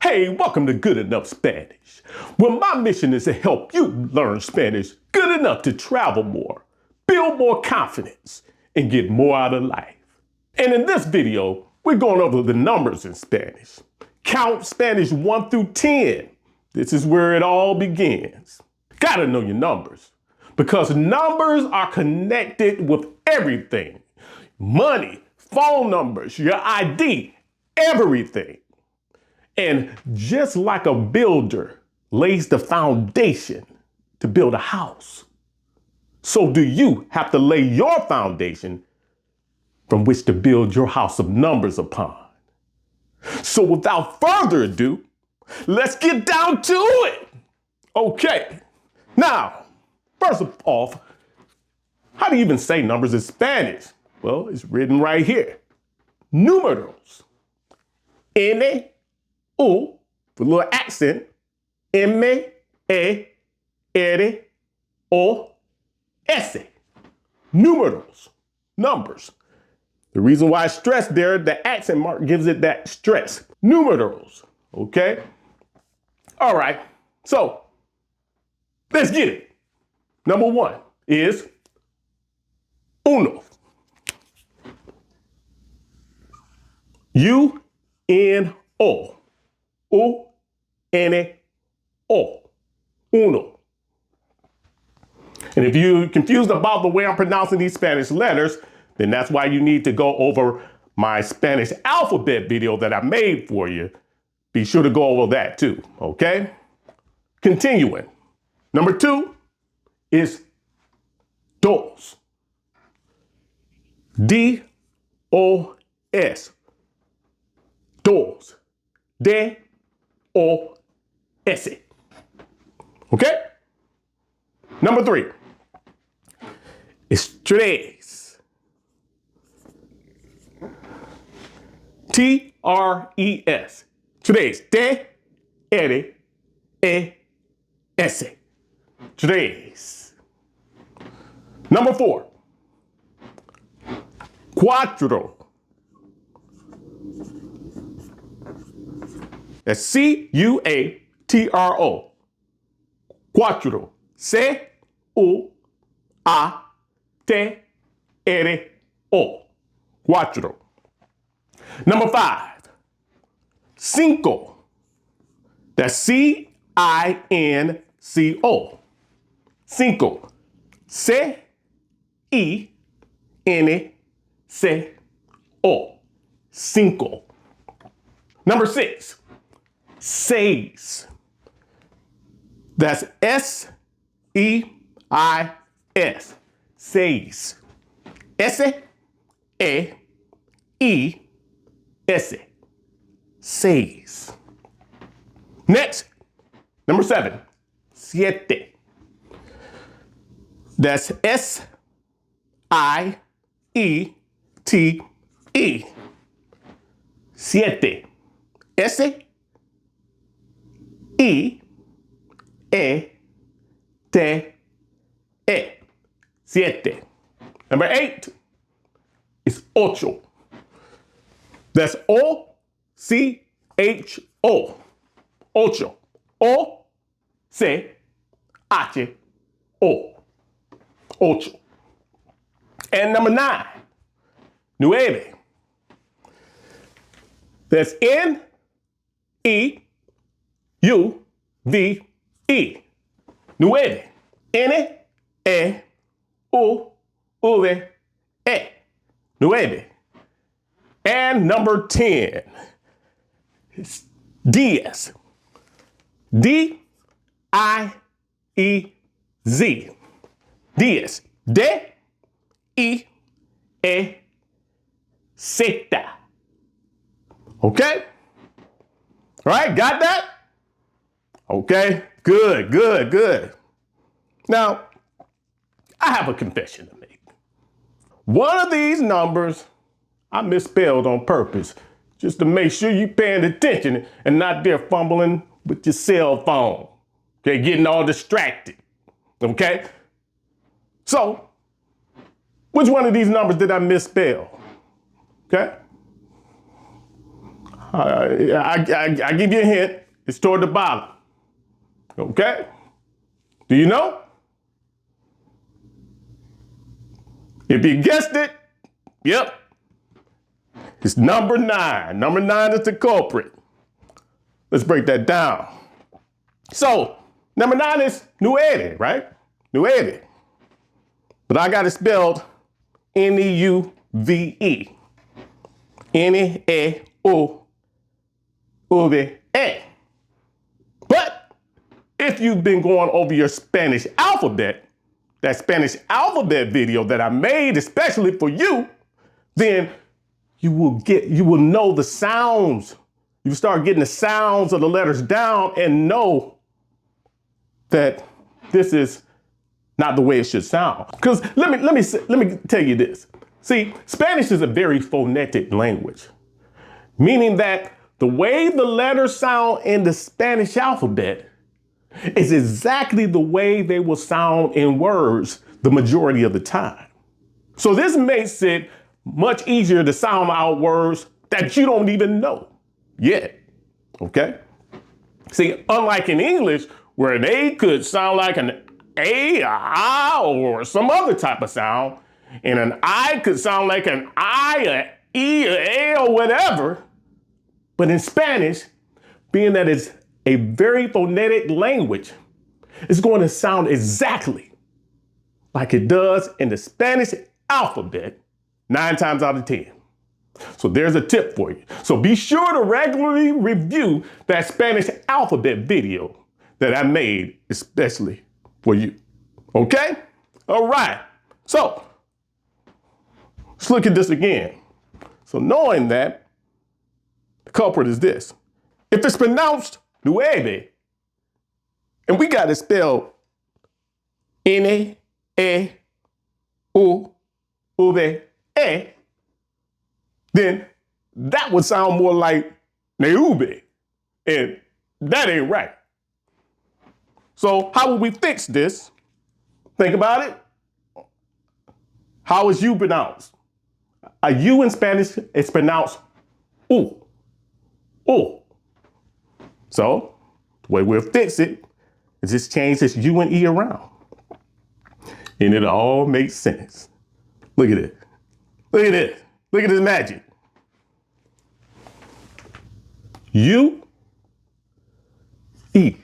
Hey, welcome to Good Enough Spanish, where my mission is to help you learn Spanish good enough to travel more, build more confidence, and get more out of life. And in this video, we're going over the numbers in Spanish. Count Spanish 1 through 10. This is where it all begins. Gotta know your numbers, because numbers are connected with everything. Money, phone numbers, your ID, everything. And just like a builder lays the foundation to build a house, so do you have to lay your foundation from which to build your house of numbers upon. So without further ado, let's get down to it. Okay, now, first off, how do you even say numbers in Spanish? Well, it's written right here. Números. N U, with a little accent, M-E-R-O-S. Números, numbers. The reason why I stress there, the accent mark gives it that stress. Números, okay? All right, so let's get it. Number one is uno. U-N-O. U-N-O. Uno. And if you're confused about the way I'm pronouncing these Spanish letters, then that's why you need to go over my Spanish alphabet video that I made for you. Be sure to go over that too, okay? Continuing. Number two is dos. D-O-S. Dos. D-O-S. Okay? Number three is tres. T-R-E-S. Tres. T-R-E-S. Tres. Number four. Cuatro. That's C-U-A-T-R-O. Cuatro. C-U-A-T-R-O. Cuatro. Number five. Cinco. That's C-I-N-C-O. Cinco. C-I-N-C-O. Cinco. Number six. Seis. That's S-E-I-S. Seis. S-E-I-S. Seis. Next, number seven. Siete. That's S-I-E-T-E. Siete. S-E-E-T-E. Siete. Number eight is ocho. That's O-C-H-O. Ocho. O-C-H-O. Ocho. And number nine, nueve. That's N-E-U-V-E. Nueve. N-E-U-V-E. Nueve. And number 10 is diez. D-I-E-Z. Diez. D-E-E-Z. Okay? All right, got that? Okay, good. Now, I have a confession to make. One of these numbers I misspelled on purpose, just to make sure you're paying attention and not there fumbling with your cell phone. Okay, getting all distracted. Okay? So, which one of these numbers did I misspell? Okay? I give you a hint. It's toward the bottom. Okay? Do you know? If you guessed it, yep. It's number 9. Number 9 is the culprit. Let's break that down. So, number 9 is nueve, right? Nueve. But I got it spelled N-E-U-V-E. N-E-O-V-E. But if you've been going over your Spanish alphabet, that Spanish alphabet video that I made especially for you, then you will know the sounds. You start getting the sounds of the letters down and know that this is not the way it should sound. Because let me tell you this. See, Spanish is a very phonetic language, meaning that the way the letters sound in the Spanish alphabet is exactly the way they will sound in words the majority of the time. So this makes it much easier to sound out words that you don't even know yet, okay? See, unlike in English, where an A could sound like an A, a I, or some other type of sound, and an I could sound like an I, a E, a A, or whatever. But in Spanish, being that it's a very phonetic language, it's going to sound exactly like it does in the Spanish alphabet 9 times out of 10. So there's a tip for you. So be sure to regularly review that Spanish alphabet video that I made especially for you. Okay? All right. So let's look at this again. So knowing that, the culprit is this. If it's pronounced nueve, and we got it spelled N-E-U-V-E, then that would sound more like neube, and that ain't right. So how would we fix this? Think about it. How is you pronounced? A U in Spanish is pronounced U. U. So the way we'll fix it is just change this U and E around. And it all makes sense. Look at it. Look at this. Look at this magic. U, E.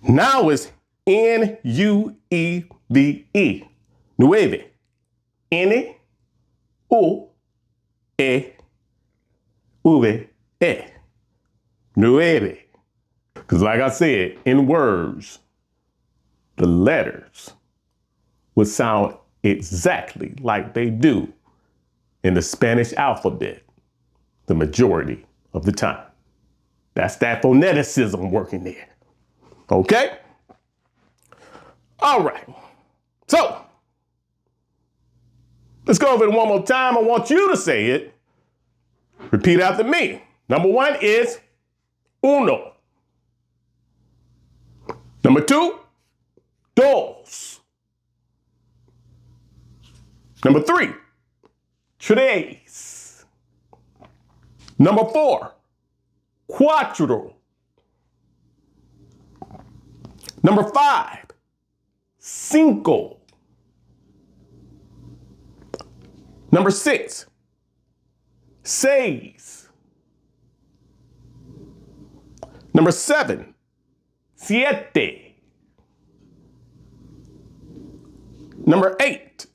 Now it's N-U-E-V-E. Nueve. N-U-E-V-E. Nueve. Because like I said, in words, the letters would sound exactly like they do in the Spanish alphabet the majority of the time. That's that phoneticism working there. Okay? All right. So, let's go over it one more time. I want you to say it. Repeat after me. Number 1 is uno. Number 2, dos. Number 3, tres. Number 4, cuatro. Number 5, cinco. Number 6, seis. Number 7, siete. Number 8,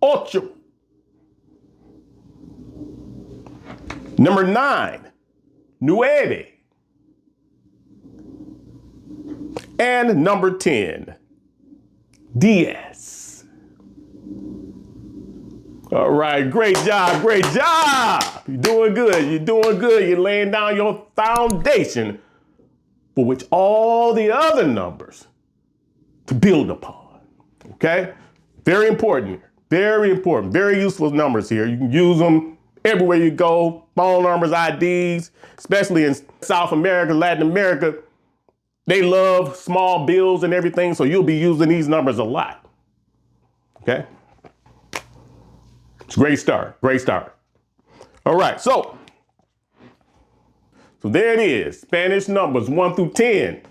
ocho. Number 9, nueve. And number 10, diez. All right, great job, great job. You're doing good, you're doing good. You're laying down your foundation for which all the other numbers to build upon, okay? Very important, very important, very useful numbers here. You can use them everywhere you go, phone numbers, IDs, especially in South America, Latin America. They love small bills and everything, so you'll be using these numbers a lot, okay? It's a great start, great start. All right, so So there it is, Spanish numbers 1 through 10.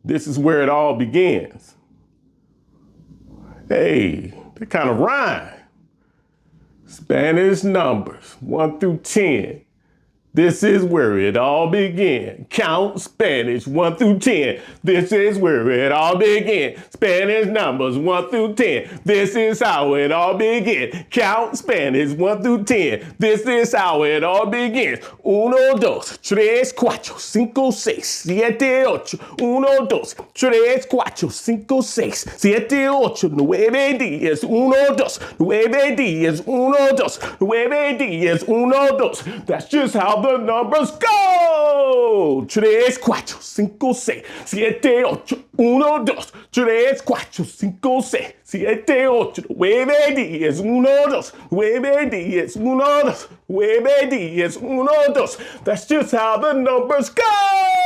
This is where it all begins. Hey, they kind of rhyme. Spanish numbers 1 through 10. This is where it all began. Count Spanish 1 through 10. This is where it all began. Spanish numbers 1 through 10. This is how it all began. Count Spanish 1 through 10. This is how it all begins. 1, 2, 3, 4, 5, 6, 7, 8. 1, 2, 3, 4, 5, 6, 7, 8, 9 días. 1, 2, 9 días. 1, 2, 9 días. 1, 2. That's just how the numbers go. 3, 4, 5, 6, 7, 8. 1, 2, 3, 4, 5, 6, 7, 8. 9 días. 1, 2, 9 días. 1, 2, 9 días. 1, 2. That's just how the numbers go.